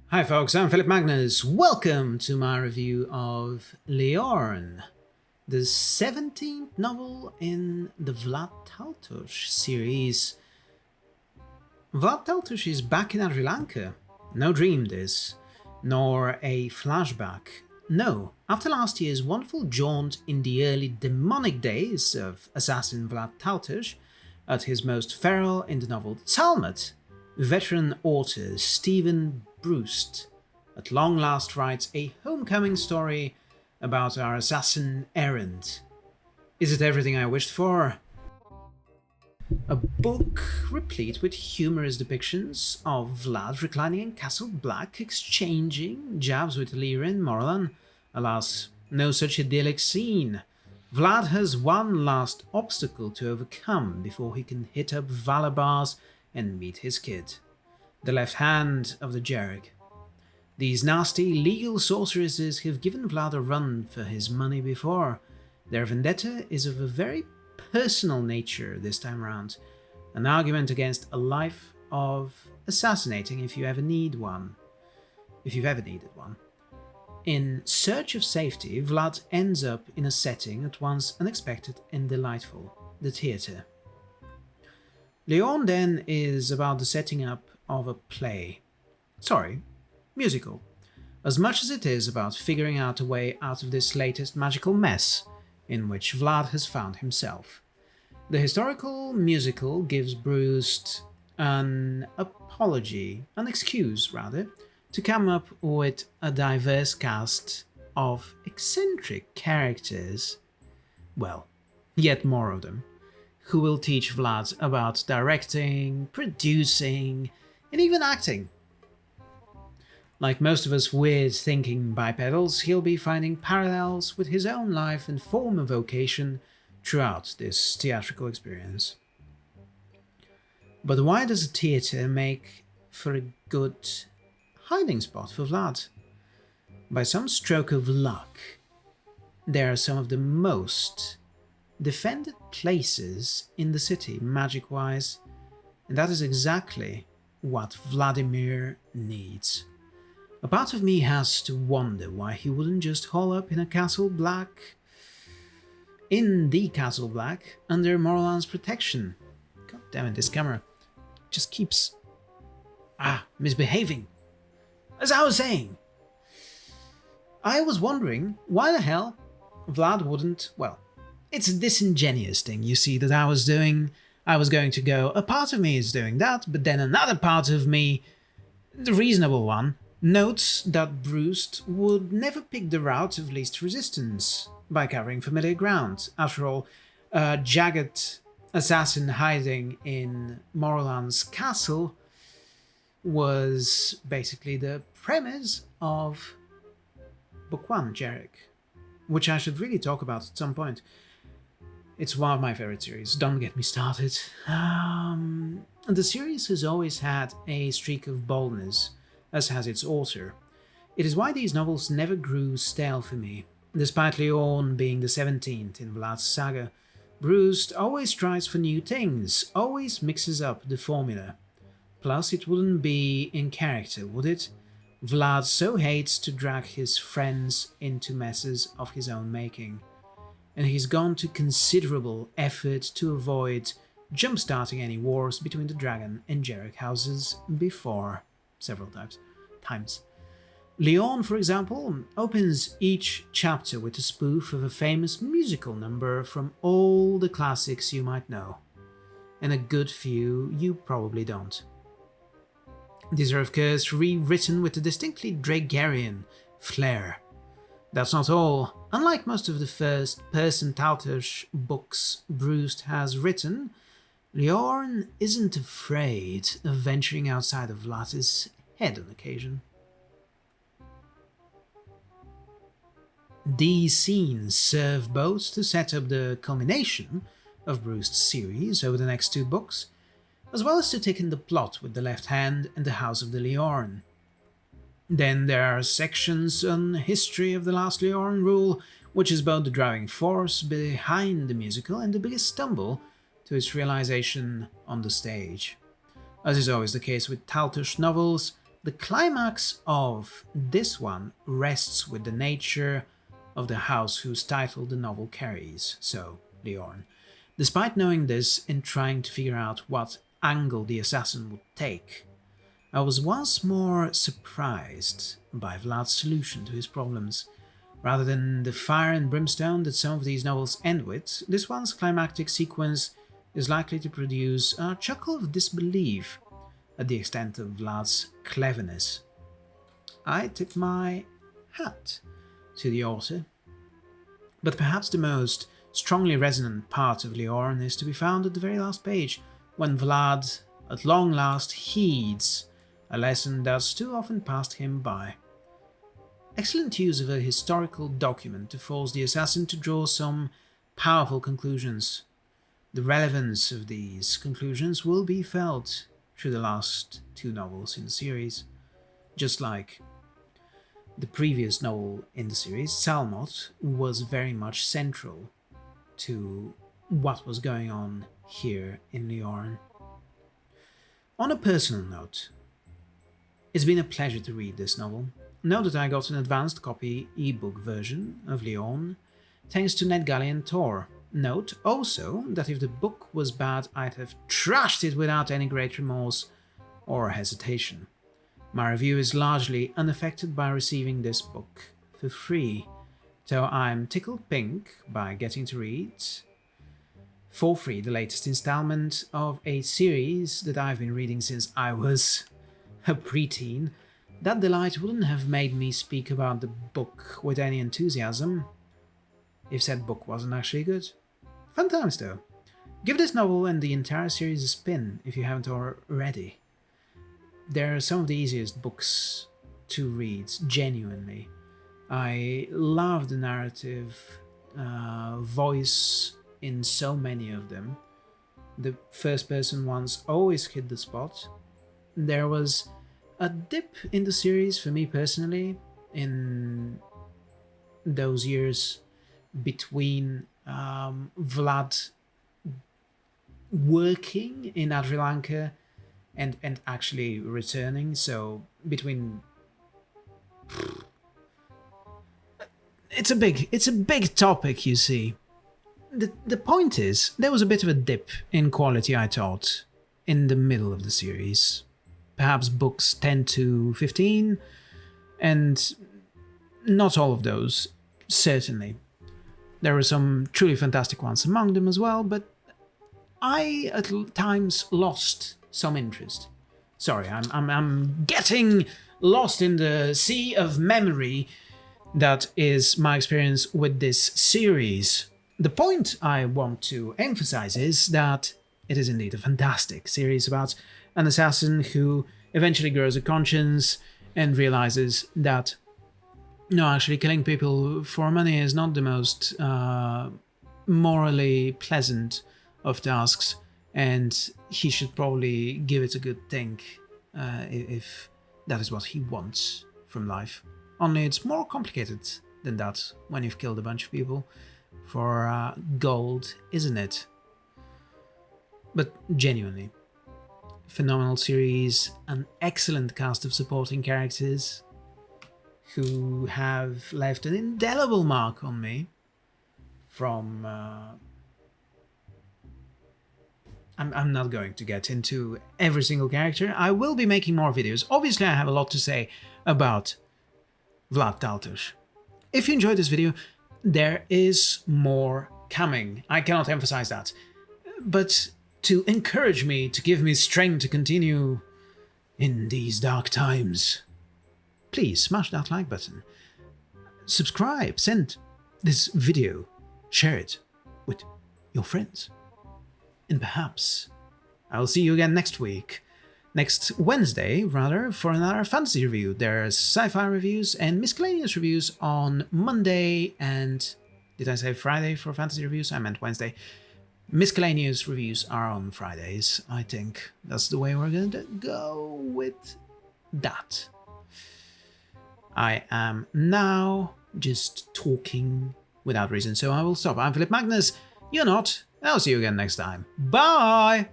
Hi folks, I'm Philip Magnus. Welcome to my review of Lyorn, the 17th novel in the Vlad Taltos series. Vlad Taltos is back in Adrilankha. No dream this, nor a flashback. No, after last year's wonderful jaunt in the early demonic days of assassin Vlad Taltos, at his most feral in the novel Talmud, veteran author Stephen Brust at long last writes a homecoming story about our assassin errand. Is it everything I wished for? A book replete with humorous depictions of Vlad reclining in Castle Black, exchanging jabs with Lyorn Morlan. Alas, no such idyllic scene. Vlad has one last obstacle to overcome before he can hit up Valabars and meet his kid, the left hand of the Jarek. These nasty legal sorceresses have given Vlad a run for his money before. Their vendetta is of a very personal nature this time around, an argument against a life of assassinating if you ever need one. If you've ever needed one. In search of safety, Vlad ends up in a setting at once unexpected and delightful, the theatre. Lyorn then is about the setting up of a play. Sorry, musical. As much as it is about figuring out a way out of this latest magical mess in which Vlad has found himself. The historical musical gives Brust an excuse rather, to come up with a diverse cast of eccentric characters, well, yet more of them, who will teach Vlad about directing, producing, and even acting. Like most of us weird thinking bipedals, he'll be finding parallels with his own life and former vocation throughout this theatrical experience. But why does a theatre make for a good hiding spot for Vlad? By some stroke of luck, there are some of the most defended places in the city, magic-wise, and that is exactly what Vladimir needs. A part of me has to wonder why he wouldn't just haul up in the Castle Black, under Morlan's protection. God damn it, this camera just keeps misbehaving. As I was saying, I was wondering why the hell Vlad wouldn't, well, it's a disingenuous thing, you see, that I was doing. I was going to go, a part of me is doing that, but then another part of me, the reasonable one, notes that Brust would never pick the route of least resistance by covering familiar ground. After all, a jagged assassin hiding in Morlan's castle was basically the premise of Book 1, Jarek, which I should really talk about at some point. It's one of my favorite series, don't get me started. The series has always had a streak of boldness, as has its author. It is why these novels never grew stale for me. Despite Lyorn being the 17th in Vlad's saga, Brust always tries for new things, always mixes up the formula. Plus, it wouldn't be in character, would it? Vlad so hates to drag his friends into messes of his own making, and he's gone to considerable effort to avoid jump-starting any wars between the Dragon and Jarek houses before. Several times. Lyorn, for example, opens each chapter with a spoof of a famous musical number from all the classics you might know, and a good few you probably don't. These are of course rewritten with a distinctly Drakarian flair. That's not all. Unlike most of the first-person Taltos books Brust has written, Lyorn isn't afraid of venturing outside of Vlad's head on occasion. These scenes serve both to set up the culmination of Brust's series over the next two books, as well as to take in the plot with the Left Hand and the House of the Lyorn. Then there are sections on history of the last Lyorn rule, which is both the driving force behind the musical and the biggest stumble to its realization on the stage. As is always the case with Taltos novels, The climax of this one rests with the nature of the house whose title the novel carries, so Lyorn. Despite knowing this and trying to figure out what angle the assassin would take, I was once more surprised by Vlad's solution to his problems. Rather than the fire and brimstone that some of these novels end with, this one's climactic sequence is likely to produce a chuckle of disbelief at the extent of Vlad's cleverness. I tip my hat to the author. But perhaps the most strongly resonant part of Lyorn is to be found at the very last page, when Vlad, at long last, heeds a lesson that's too often passed him by. Excellent use of a historical document to force the assassin to draw some powerful conclusions. The relevance of these conclusions will be felt through the last two novels in the series, just like the previous novel in the series, Salmot, was very much central to what was going on here in Lyorn. On a personal note, it's been a pleasure to read this novel. Know that I got an advanced copy ebook version of Lyorn thanks to NetGalley and Tor. Note also that if the book was bad, I'd have trashed it without any great remorse or hesitation. My review is largely unaffected by receiving this book for free, so I'm tickled pink by getting to read for free the latest installment of a series that I've been reading since I was a preteen. That delight wouldn't have made me speak about the book with any enthusiasm if said book wasn't actually good. Fun times though. Give this novel and the entire series a spin if you haven't already. They're some of the easiest books to read, genuinely. I love the narrative voice in so many of them. The first person ones always hit the spot. There was a dip in the series for me personally in those years between Vlad working in Adrilankha and actually returning. So between it's a big topic, you see. The point is, there was a bit of a dip in quality, I thought, in the middle of the series. Perhaps books 10 to 15, and not all of those, certainly. There were some truly fantastic ones among them as well, but I at times lost some interest. Sorry, I'm getting lost in the sea of memory that is my experience with this series. The point I want to emphasize is that it is indeed a fantastic series about an assassin who eventually grows a conscience and realizes that no, actually killing people for money is not the most morally pleasant of tasks, and he should probably give it a good think if that is what he wants from life. Only it's more complicated than that when you've killed a bunch of people for gold, isn't it? But genuinely, phenomenal series, an excellent cast of supporting characters who have left an indelible mark on me from... I'm not going to get into every single character. I will be making more videos. Obviously, I have a lot to say about Vlad Taltos. If you enjoyed this video, there is more coming. I cannot emphasize that. But to encourage me, to give me strength to continue in these dark times, please smash that like button. Subscribe, send this video, share it with your friends. And perhaps I'll see you again next Wednesday, rather, for another fantasy review. There's sci-fi reviews and miscellaneous reviews on Monday and... Did I say Friday for fantasy reviews? I meant Wednesday. Miscellaneous reviews are on Fridays. I think that's the way we're going to go with that. I am now just talking without reason, so I will stop. I'm Philip Magnus. You're not. I'll see you again next time. Bye!